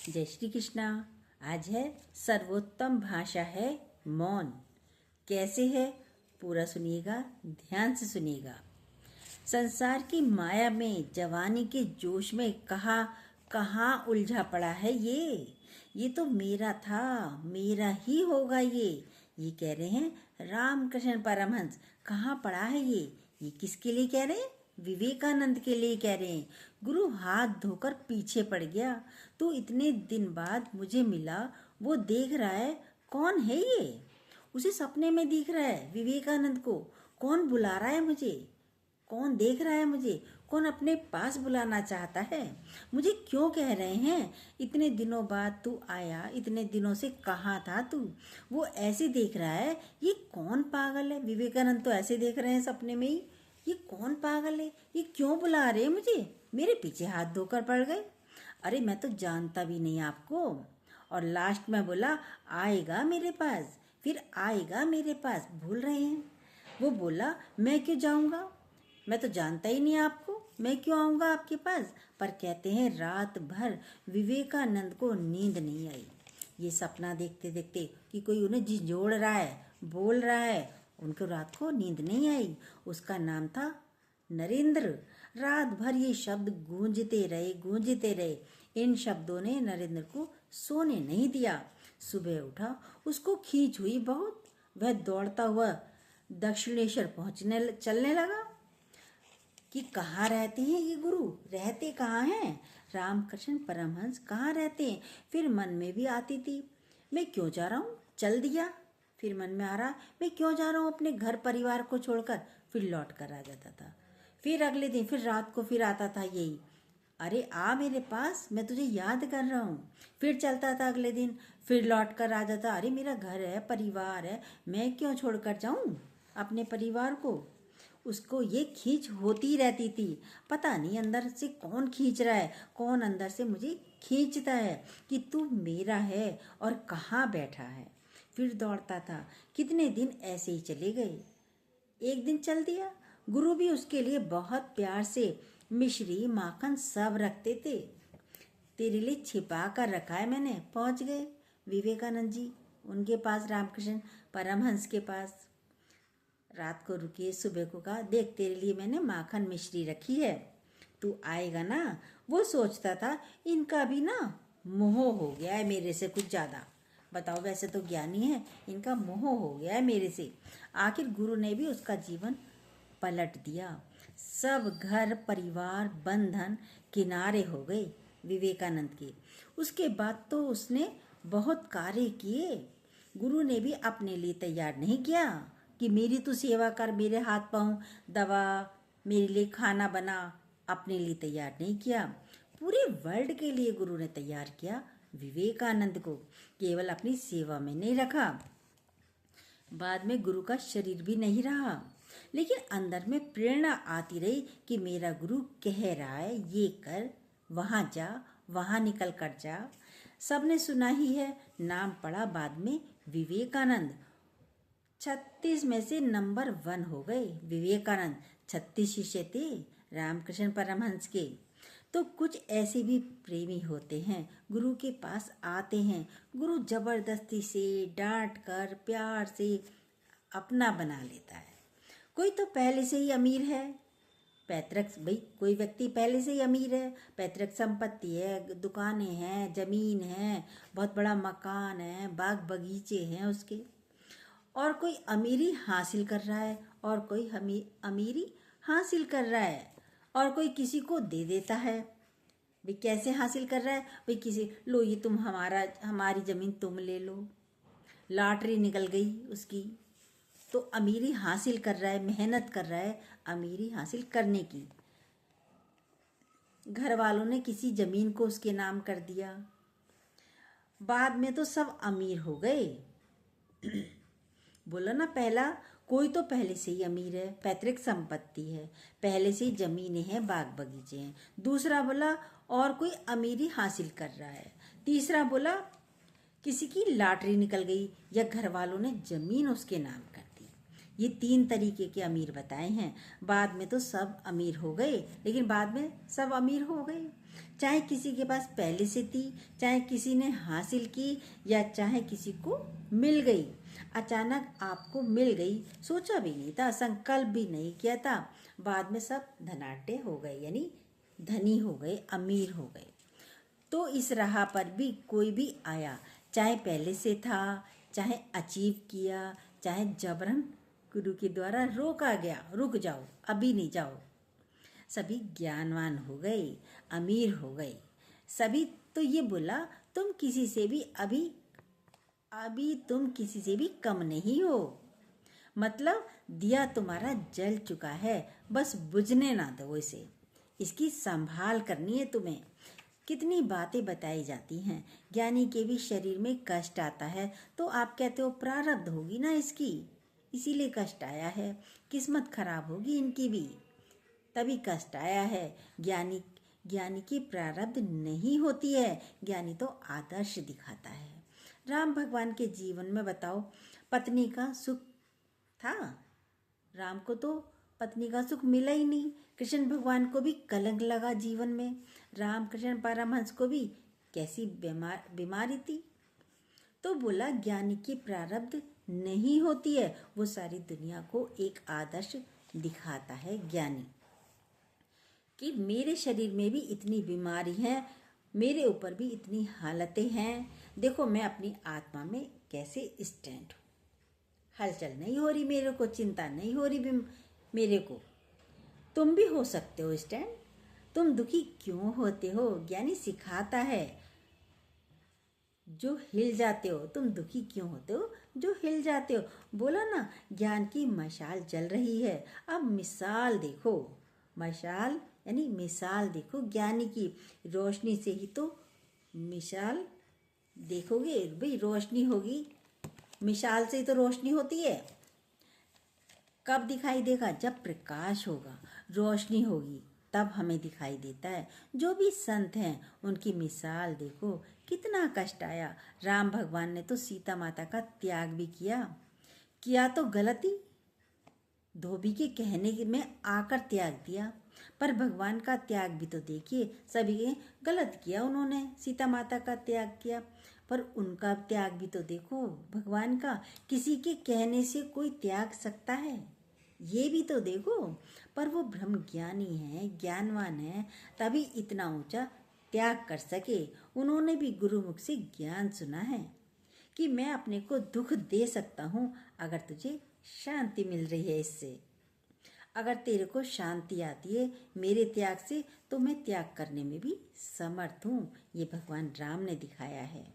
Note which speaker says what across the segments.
Speaker 1: जय श्री कृष्णा। आज है सर्वोत्तम भाषा है मौन। कैसे है पूरा सुनिएगा, ध्यान से सुनिएगा। संसार की माया में, जवानी के जोश में कहाँ उलझा पड़ा है ये तो मेरा था, मेरा ही होगा ये कह रहे हैं रामकृष्ण परमहंस। कहाँ पड़ा है ये किसके लिए कह रहे हैं? विवेकानंद के लिए कह रहे हैं। गुरु हाथ धोकर पीछे पड़ गया, तू इतने दिन बाद मुझे मिला, वो देख रहा है कौन है ये। उसे सपने में दिख रहा है विवेकानंद को। कौन बुला रहा है मुझे, कौन देख रहा है मुझे, कौन अपने पास बुलाना चाहता है। मुझे क्यों कह रहे हैं इतने दिनों बाद तू आया, इतने दिनों से कहाँ था तू। वो ऐसे देख रहा है, ये कौन पागल है। विवेकानंद तो ऐसे देख रहे हैं सपने में ही, ये कौन पागल है, ये क्यों बुला रहे हैं मुझे, मेरे पीछे हाथ धोकर पड़ गए। अरे मैं तो जानता भी नहीं आपको। और लास्ट में बोला आएगा मेरे पास, फिर आएगा मेरे पास। भूल रहे हैं। वो बोला मैं क्यों जाऊंगा, मैं तो जानता ही नहीं आपको, मैं क्यों आऊंगा आपके पास। पर कहते हैं रात भर विवेकानंद को नींद नहीं आई। ये सपना देखते देखते कि कोई उन्हें झिझोड़ रहा है, बोल रहा है, उनको रात को नींद नहीं आई। उसका नाम था नरेंद्र। रात भर ये शब्द गूंजते रहे। इन शब्दों ने नरेंद्र को सोने नहीं दिया। सुबह उठा, उसको खींच हुई बहुत। वह दौड़ता हुआ दक्षिणेश्वर चलने लगा कि कहाँ रहते हैं ये गुरु, रहते कहाँ हैं रामकृष्ण परमहंस, कहाँ रहते हैं। फिर मन में भी आती थी मैं क्यों जा रहा हूँ, चल दिया। फिर मन में आ रहा मैं क्यों जा रहा हूँ अपने घर परिवार को छोड़कर, फिर लौट कर आ जाता था। फिर अगले दिन, फिर रात को फिर आता था यही, अरे आ मेरे पास, मैं तुझे याद कर रहा हूँ। फिर चलता था अगले दिन, फिर लौट कर आ जाता, अरे मेरा घर है, परिवार है, मैं क्यों छोड़कर जाऊँ अपने परिवार को। उसको ये खींच होती रहती थी। पता नहीं अंदर से कौन खींच रहा है, कौन अंदर से मुझे खींचता है कि तू मेरा है और कहाँ बैठा है। फिर दौड़ता था। कितने दिन ऐसे ही चले गए। एक दिन चल दिया। गुरु भी उसके लिए बहुत प्यार से मिश्री, माखन सब रखते थे। तेरे लिए छिपा कर रखा है मैंने। पहुंच गए विवेकानंद जी उनके पास, रामकृष्ण परमहंस के पास। रात को रुके, सुबह को कहा देख तेरे लिए मैंने माखन मिश्री रखी है, तू आएगा ना। वो सोचता था इनका भी ना मोह हो गया है मेरे से कुछ ज़्यादा। बताओ, वैसे तो ज्ञानी है, इनका मोह हो गया है मेरे से। आखिर गुरु ने भी उसका जीवन पलट दिया। सब घर परिवार बंधन किनारे हो गए विवेकानंद के। उसके बाद तो उसने बहुत कार्य किए। गुरु ने भी अपने लिए तैयार नहीं किया कि मेरी तू सेवा कर, मेरे हाथ पाँव दबा, मेरे लिए खाना बना। अपने लिए तैयार नहीं किया, पूरे वर्ल्ड के लिए गुरु ने तैयार किया विवेकानंद को। केवल अपनी सेवा में नहीं रखा। बाद में गुरु का शरीर भी नहीं रहा, लेकिन अंदर में प्रेरणा आती रही कि मेरा गुरु कह रहा है ये कर, वहाँ जा, वहाँ निकल कर जा। सबने सुना ही है, नाम पड़ा बाद में विवेकानंद। 36 में से नंबर 1 हो गए विवेकानंद। 36 शिष्य थे रामकृष्ण परमहंस के। तो कुछ ऐसे भी प्रेमी होते हैं, गुरु के पास आते हैं, गुरु जबरदस्ती से डांट कर प्यार से अपना बना लेता है। कोई तो पहले से ही अमीर है, पैतृक, भाई कोई व्यक्ति पहले से ही अमीर है, पैतृक संपत्ति है, दुकानें हैं, जमीन है, बहुत बड़ा मकान है, बाग बगीचे हैं उसके। और कोई अमीरी हासिल कर रहा है, और कोई अमीरी हासिल कर रहा है, और कोई किसी को दे देता है। भाई कैसे हासिल कर रहा है, भाई किसी, लो ये तुम हमारी ज़मीन तुम ले लो। लॉटरी निकल गई उसकी, तो अमीरी हासिल कर रहा है, मेहनत कर रहा है अमीरी हासिल करने की। घर वालों ने किसी ज़मीन को उसके नाम कर दिया, बाद में तो सब अमीर हो गए। बोला ना, पहला कोई तो पहले से ही अमीर है, पैतृक संपत्ति है, पहले से ही जमीनें हैं, बाग बगीचे हैं। दूसरा बोला और कोई अमीरी हासिल कर रहा है। तीसरा बोला किसी की लॉटरी निकल गई, या घर वालों ने जमीन उसके नाम कर दी। ये 3 तरीके के अमीर बताए हैं। बाद में तो सब अमीर हो गए, लेकिन बाद में सब अमीर हो गए। चाहे किसी के पास पहले से थी, चाहे किसी ने हासिल की, या चाहे किसी को मिल गई। अचानक आपको मिल गई, सोचा भी नहीं था, संकल्प भी नहीं किया था, बाद में सब धनाढ्य हो गए, यानी धनी हो गए, अमीर हो गए। तो इस राह पर भी कोई भी आया, चाहे पहले से था, चाहे अचीव किया, चाहे जबरन गुरु के द्वारा रोका गया, रुक जाओ, अभी नहीं जाओ, सभी ज्ञानवान हो गए, अमीर हो गए। सभी तो ये बोला, तुम किसी से भी अभी अभी तुम किसी से भी कम नहीं हो। मतलब दिया तुम्हारा जल चुका है, बस बुझने ना दो इसे, इसकी संभाल करनी है तुम्हें। कितनी बातें बताई जाती हैं, ज्ञानी के भी शरीर में कष्ट आता है तो आप कहते हो प्रारब्ध होगी ना इसकी, इसीलिए कष्ट आया है, किस्मत खराब होगी इनकी भी, तभी कष्ट आया है। ज्ञानी ज्ञानी की प्रारब्ध नहीं होती है, ज्ञानी तो आदर्श दिखाता है। राम भगवान के जीवन में बताओ, पत्नी का सुख था, राम को तो पत्नी का सुख मिला ही नहीं। कृष्ण भगवान को भी कलंक लगा जीवन में, रामकृष्ण परमहंस को भी कैसी बीमारी थी। तो बोला ज्ञानी की प्रारब्ध नहीं होती है, वो सारी दुनिया को एक आदर्श दिखाता है ज्ञानी, कि मेरे शरीर में भी इतनी बीमारी है, मेरे ऊपर भी इतनी हालतें हैं, देखो मैं अपनी आत्मा में कैसे स्टैंड हूँ, हलचल नहीं हो रही मेरे को, चिंता नहीं हो रही मेरे को। तुम भी हो सकते हो स्टैंड, तुम दुखी क्यों होते हो, ज्ञानी सिखाता है। जो हिल जाते हो, तुम दुखी क्यों होते हो, जो हिल जाते हो। बोला ना, ज्ञान की मशाल जल रही है, अब मिसाल देखो, मशाल यानी मिसाल देखो ज्ञानी की, रोशनी से ही तो मिसाल देखोगे भाई, रोशनी होगी, मिसाल से ही तो रोशनी होती है। कब दिखाई देगा, जब प्रकाश होगा, रोशनी होगी, तब हमें दिखाई देता है। जो भी संत हैं उनकी मिसाल देखो, कितना कष्ट आया। राम भगवान ने तो सीता माता का त्याग भी किया तो गलती, धोबी के कहने में आकर त्याग दिया, पर भगवान का त्याग भी तो देखिए, सभी गलत किया उन्होंने, सीता माता का त्याग किया, पर उनका त्याग भी तो देखो भगवान का। किसी के कहने से कोई त्याग सकता है, ये भी तो देखो। पर वो ब्रह्म ज्ञानी है, ज्ञानवान है, तभी इतना ऊंचा त्याग कर सके। उन्होंने भी गुरुमुख से ज्ञान सुना है कि मैं अपने को दुख दे सकता हूँ अगर तुझे शांति मिल रही है इससे। अगर तेरे को शांति आती है मेरे त्याग से, तो मैं त्याग करने में भी समर्थ हूँ। ये भगवान राम ने दिखाया है।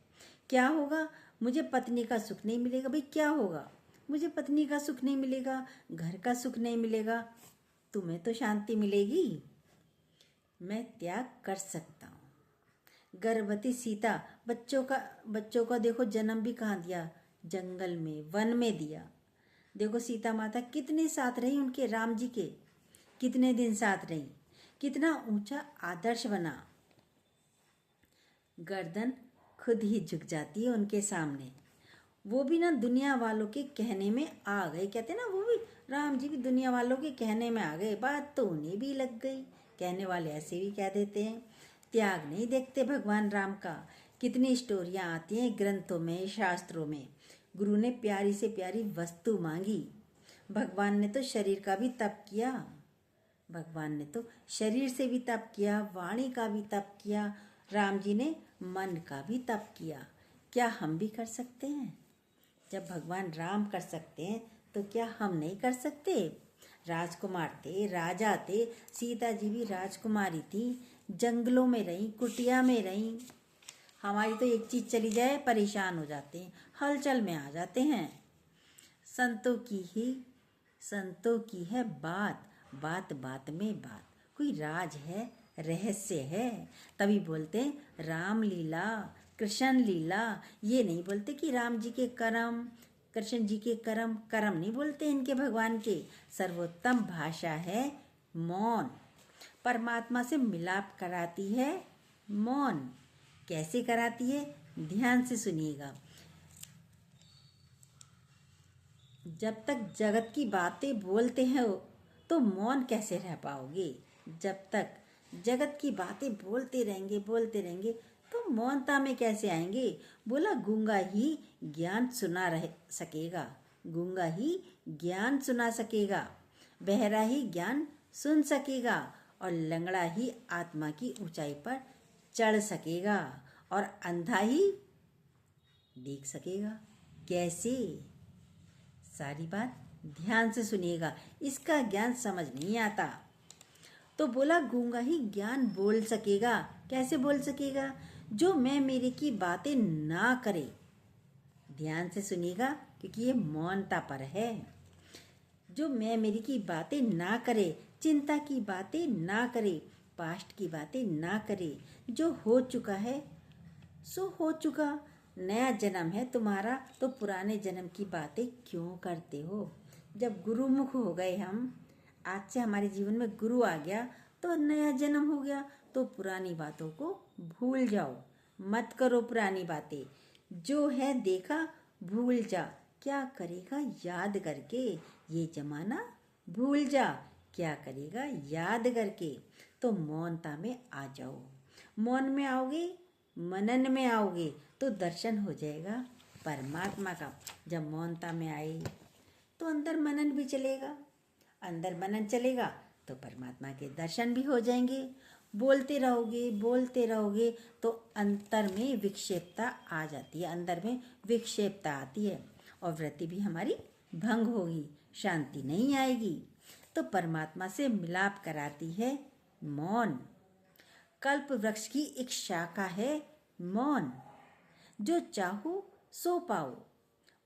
Speaker 1: क्या होगा, मुझे पत्नी का सुख नहीं मिलेगा, भाई क्या होगा, मुझे पत्नी का सुख नहीं मिलेगा, घर का सुख नहीं मिलेगा, तुम्हें तो शांति मिलेगी। मैं त्याग कर सकता हूँ। गर्भवती सीता, बच्चों का देखो जन्म भी कहाँ दिया, जंगल में, वन में दिया। देखो सीता माता कितने साथ रही उनके, राम जी के कितने दिन साथ रही, कितना ऊंचा आदर्श बना। गर्दन खुद ही झुक जाती है उनके सामने। वो भी ना दुनिया वालों के कहने में आ गए, कहते ना, वो भी राम जी भी दुनिया वालों के कहने में आ गए, बात तो उन्हें भी लग गई। कहने वाले ऐसे भी कह देते हैं। त्याग नहीं देखते भगवान राम का। कितनी स्टोरियाँ आती हैं ग्रंथों में, शास्त्रों में। गुरु ने प्यारी से प्यारी वस्तु मांगी, भगवान ने तो शरीर का भी तप किया, भगवान ने तो शरीर से भी तप किया, वाणी का भी तप किया, राम जी ने मन का भी तप किया। क्या हम भी कर सकते हैं? जब भगवान राम कर सकते हैं तो क्या हम नहीं कर सकते? राजकुमार थे, राजा थे, सीता जी भी राजकुमारी थी, जंगलों में रहीं, कुटिया में रहीं। हमारी तो एक चीज चली जाए परेशान हो जाते हैं, हलचल में आ जाते हैं। संतों की है बात, बात बात में बात, कोई राज है, रहस्य है, तभी बोलते हैं राम लीला, कृष्ण लीला। ये नहीं बोलते कि राम जी के कर्म, कृष्ण जी के कर्म, कर्म नहीं बोलते इनके भगवान के। सर्वोत्तम भाषा है मौन, परमात्मा से मिलाप कराती है मौन। कैसे कराती है, ध्यान से सुनिएगा। जब तक जगत की बातें बोलते हैं तो मौन कैसे रह पाओगे? जब तक जगत की बातें बोलते रहेंगे तो मौनता में कैसे आएंगे। बोला गूंगा ही ज्ञान सुना रह सकेगा, गूंगा ही ज्ञान सुना सकेगा, बहरा ही ज्ञान सुन सकेगा और लंगड़ा ही आत्मा की ऊंचाई पर चढ़ सकेगा और अंधा ही देख सकेगा। कैसे? सारी बात ध्यान से सुनिएगा, इसका ज्ञान समझ नहीं आता। तो बोला गूंगा ही ज्ञान बोल सकेगा। कैसे बोल सकेगा? जो मैं मेरे की बातें ना करे। ध्यान से सुनिएगा क्योंकि ये मौनता पर है। जो मैं मेरी की बातें ना करे, चिंता की बातें ना करे, पास्ट की बातें ना करे, जो हो चुका है सो हो चुका। नया जन्म है तुम्हारा तो पुराने जन्म की बातें क्यों करते हो। जब गुरुमुख हो गए हम, आज से हमारे जीवन में गुरु आ गया तो नया जन्म हो गया, तो पुरानी बातों को भूल जाओ, मत करो पुरानी बातें। जो है देखा भूल जा, क्या करेगा याद करके। ये जमाना भूल जा, क्या करेगा याद करके। तो मौनता में आ जाओ। मौन में आओगे, मनन में आओगे तो दर्शन हो जाएगा परमात्मा का। जब मौनता में आए तो अंदर मनन भी चलेगा, अंदर मनन चलेगा तो परमात्मा के दर्शन भी हो जाएंगे। बोलते रहोगे तो अंतर में विक्षेपता आ जाती है, अंदर में विक्षेपता आती है और वृत्ति भी हमारी भंग होगी, शांति नहीं आएगी। तो परमात्मा से मिलाप कराती है मौन। कल्प वृक्ष की एक शाखा है मौन, जो चाहो सो पाओ।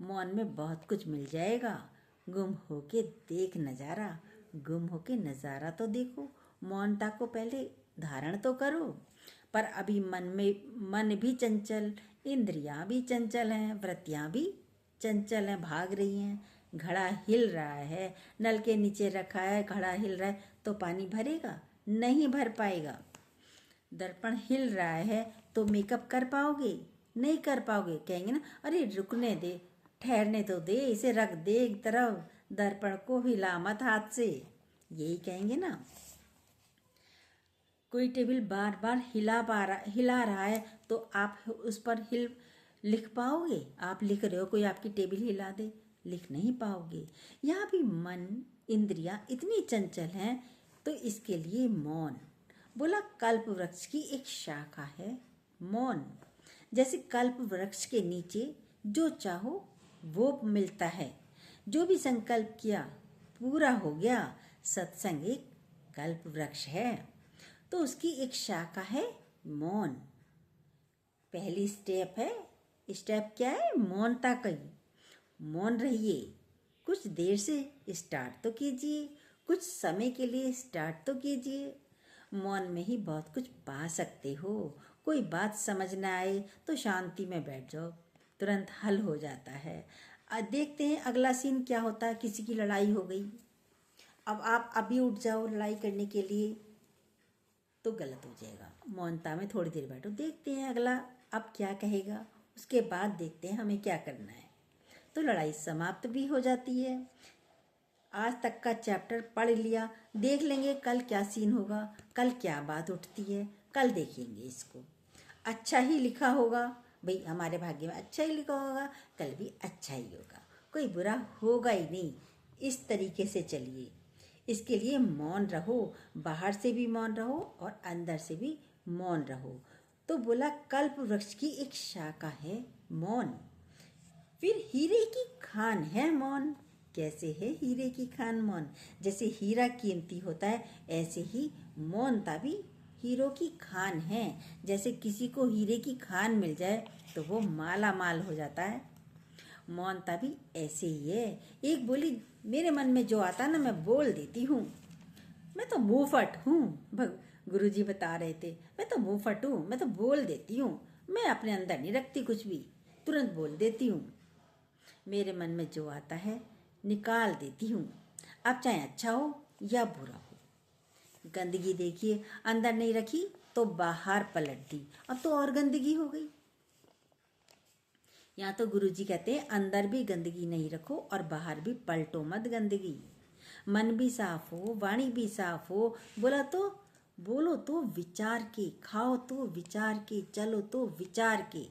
Speaker 1: मौन में बहुत कुछ मिल जाएगा। गुम होके देख नजारा, गुम होके नजारा तो देखो। मौनता को पहले धारण तो करो। पर अभी मन भी चंचल, इंद्रियां भी चंचल हैं, वृत्तियां भी चंचल हैं, भाग रही हैं। घड़ा हिल रहा है, नल के नीचे रखा है, घड़ा हिल रहा है तो पानी भरेगा? नहीं भर पाएगा। दर्पण हिल रहा है तो मेकअप कर पाओगे? नहीं कर पाओगे। कहेंगे ना, अरे रुकने दे, ठहरने तो दे, इसे रख दे एक तरफ, दर्पण को हिला मत हाथ से, यही कहेंगे ना। कोई टेबल बार बार हिला रहा है तो आप उस पर लिख पाओगे? आप लिख रहे हो, कोई आपकी टेबल हिला दे, लिख नहीं पाओगे। यहाँ भी मन इंद्रियां इतनी चंचल हैं तो इसके लिए मौन। बोला कल्प वृक्ष की एक शाखा है मौन। जैसे कल्प वृक्ष के नीचे जो चाहो वो मिलता है। जो भी संकल्प किया पूरा हो गया। सत्संग एक कल्प वृक्ष है तो उसकी एक शाखा है मौन। पहली स्टेप है, स्टेप क्या है? मौनता की। मौन रहिए, कुछ देर से स्टार्ट तो कीजिए, कुछ समय के लिए स्टार्ट तो कीजिए। मौन में ही बहुत कुछ पा सकते हो। कोई बात समझ ना आए तो शांति में बैठ जाओ, तुरंत हल हो जाता है। देखते हैं अगला सीन क्या होता है। किसी की लड़ाई हो गई, अब आप अभी उठ जाओ लड़ाई करने के लिए तो गलत हो जाएगा। मौनता में थोड़ी देर बैठो, देखते हैं अगला अब क्या कहेगा, उसके बाद देखते हैं हमें क्या करना है। तो लड़ाई समाप्त भी हो जाती है। आज तक का चैप्टर पढ़ लिया, देख लेंगे कल क्या सीन होगा, कल क्या बात उठती है, कल देखेंगे इसको। अच्छा ही लिखा होगा भाई, हमारे भाग्य में अच्छा ही लिखा होगा, कल भी अच्छा ही होगा, कोई बुरा होगा ही नहीं। इस तरीके से चलिए। इसके लिए मौन रहो, बाहर से भी मौन रहो और अंदर से भी मौन रहो। तो बोला कल्प वृक्ष की एक शाखा है मौन। फिर हीरे की खान है मौन। कैसे है हीरे की खान मौन? जैसे हीरा कीमती होता है ऐसे ही मौनता भी हीरो की खान है। जैसे किसी को हीरे की खान मिल जाए तो वो माला माल हो जाता है, मौनता भी ऐसे ही है। एक बोली मेरे मन में जो आता ना मैं बोल देती हूँ। मैं तो मुंहफट हूँ, गुरुजी बता रहे थे, मैं तो मुंहफट हूँ, मैं तो बोल देती हूँ, मैं अपने अंदर नहीं रखती कुछ भी, तुरंत बोल देती हूँ। मेरे मन में जो आता है निकाल देती हूँ, अब चाहे अच्छा हो या बुरा हो। गंदगी देखिए अंदर नहीं रखी तो बाहर पलट दी, अब तो और गंदगी हो गई। यहाँ तो गुरुजी कहते हैं अंदर भी गंदगी नहीं रखो और बाहर भी पलटो मत गंदगी। मन भी साफ हो, वाणी भी साफ हो, बोला तो बोलो तो विचार के, खाओ तो विचार के, चलो तो विचार के।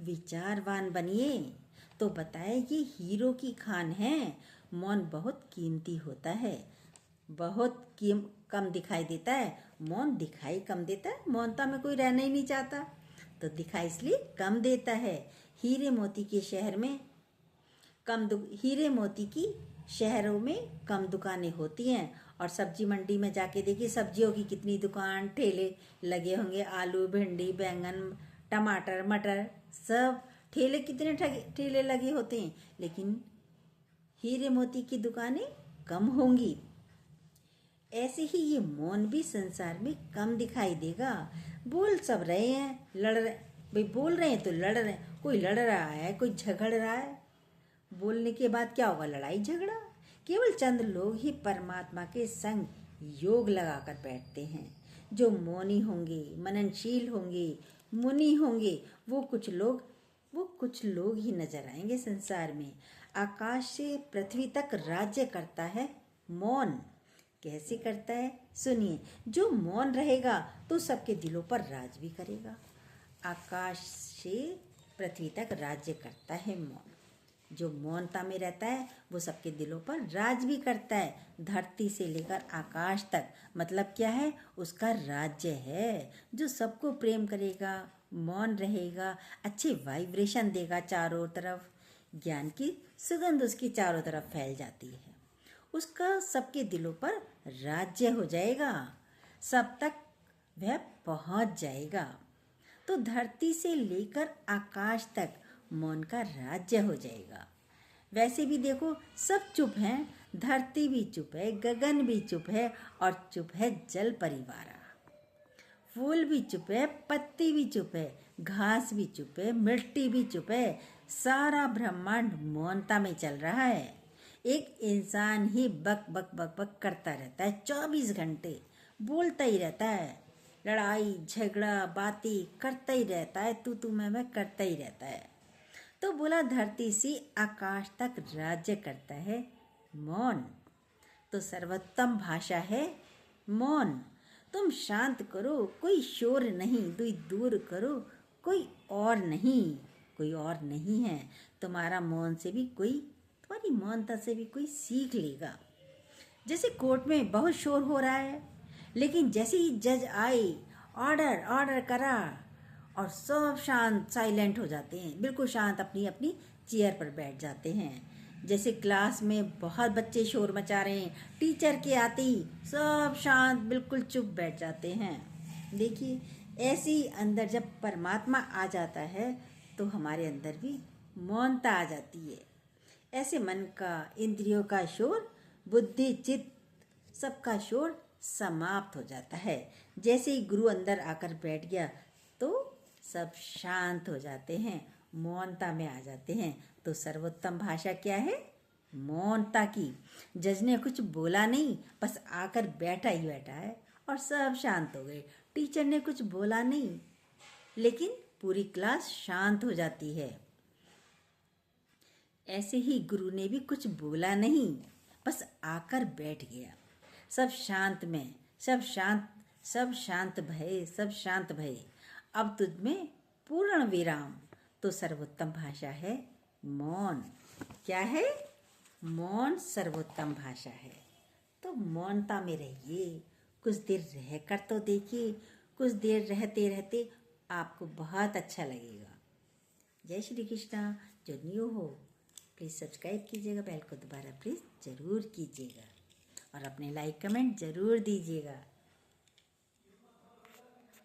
Speaker 1: विचारवान बनिए तो बताए ये हीरो की खान है। मौन बहुत कीमती होता है, बहुत कम दिखाई देता है। मौन दिखाई कम देता है, मौनता में कोई रहना ही नहीं चाहता, तो दिखाई इसलिए कम देता है। हीरे मोती के शहर में हीरे मोती की शहरों में कम दुकानें होती हैं। और सब्जी मंडी में जाके देखिए, सब्जियों की कितनी दुकान, ठेले लगे होंगे। आलू, भिंडी, बैंगन, टमाटर, मटर, सब ठेले, कितने ठेले लगे होते हैं, लेकिन हीरे मोती की दुकानें कम होंगी। ऐसे ही ये मौन भी संसार में कम दिखाई देगा। बोल सब रहे हैं, लड़ रहे, भाई बोल रहे हैं तो लड़ रहे हैं। कोई लड़ रहा है, कोई झगड़ रहा है, बोलने के बाद क्या होगा? लड़ाई झगड़ा। केवल चंद लोग ही परमात्मा के संग योग लगाकर बैठते हैं। जो मौनी होंगे, मननशील होंगे, मुनि होंगे, वो कुछ लोग ही नजर आएंगे संसार में। आकाश से पृथ्वी तक राज्य करता है मौन। कैसे करता है सुनिए। जो मौन रहेगा तो सबके दिलों पर राज भी करेगा। आकाश से पृथ्वी तक राज्य करता है मौन। जो मौनता में रहता है वो सबके दिलों पर राज भी करता है। धरती से लेकर आकाश तक, मतलब क्या है? उसका राज्य है। जो सबको प्रेम करेगा, मौन रहेगा, अच्छे वाइब्रेशन देगा चारों तरफ, ज्ञान की सुगंध उसकी चारों तरफ फैल जाती है। उसका सबके दिलों पर राज्य हो जाएगा, सब तक वह पहुंच जाएगा। तो धरती से लेकर आकाश तक मौन का राज्य हो जाएगा। वैसे भी देखो, सब चुप हैं, धरती भी चुप है, गगन भी चुप है, और चुप है जल परिवारा। फूल भी चुप है, पत्ती भी चुप है, घास भी चुप है, मिट्टी भी चुप है। सारा ब्रह्मांड मौनता में चल रहा है। एक इंसान ही बक बक बक बक करता रहता है, 24 घंटे बोलता ही रहता है, लड़ाई झगड़ा बातें करता ही रहता है, तू मैं करता ही रहता है। तो बोला धरती से आकाश तक राज्य करता है मौन। तो सर्वोत्तम भाषा है मौन। तुम शांत करो, कोई शोर नहीं, दूर करो, कोई और नहीं है। तुम्हारा मौन से भी कोई, तुम्हारी मौनता से भी कोई सीख लेगा। जैसे कोर्ट में बहुत शोर हो रहा है, लेकिन जैसे ही जज आए, ऑर्डर करा, और सब शांत, साइलेंट हो जाते हैं, बिल्कुल शांत, अपनी अपनी चेयर पर बैठ जाते हैं। जैसे क्लास में बहुत बच्चे शोर मचा रहे हैं, टीचर के आते ही सब शांत, बिल्कुल चुप बैठ जाते हैं। देखिए, ऐसे ही अंदर जब परमात्मा आ जाता है तो हमारे अंदर भी मौनता आ जाती है। ऐसे मन का, इंद्रियों का शोर, बुद्धि चित्त सबका शोर समाप्त हो जाता है। जैसे ही गुरु अंदर आकर बैठ गया तो सब शांत हो जाते हैं, मौनता में आ जाते हैं। तो सर्वोत्तम भाषा क्या है? मौनता की। जज ने कुछ बोला नहीं, बस आकर बैठा ही बैठा है और सब शांत हो गए। टीचर ने कुछ बोला नहीं, लेकिन पूरी क्लास शांत हो जाती है। ऐसे ही गुरु ने भी कुछ बोला नहीं, बस आकर बैठ गया। सब शांत में, सब शांत भये। अब तुझ में पूर्ण विराम। तो सर्वोत्तम भाषा है मौन। क्या है? मौन सर्वोत्तम भाषा है। तो मौनता में रहिए, कुछ देर रह कर तो देखिए। कुछ देर रहते रहते आपको बहुत अच्छा लगेगा। जय श्री कृष्णा। जो न्यू हो प्लीज़ सब्सक्राइब कीजिएगा, बेल को दोबारा प्लीज़ ज़रूर कीजिएगा, और अपने लाइक कमेंट ज़रूर दीजिएगा।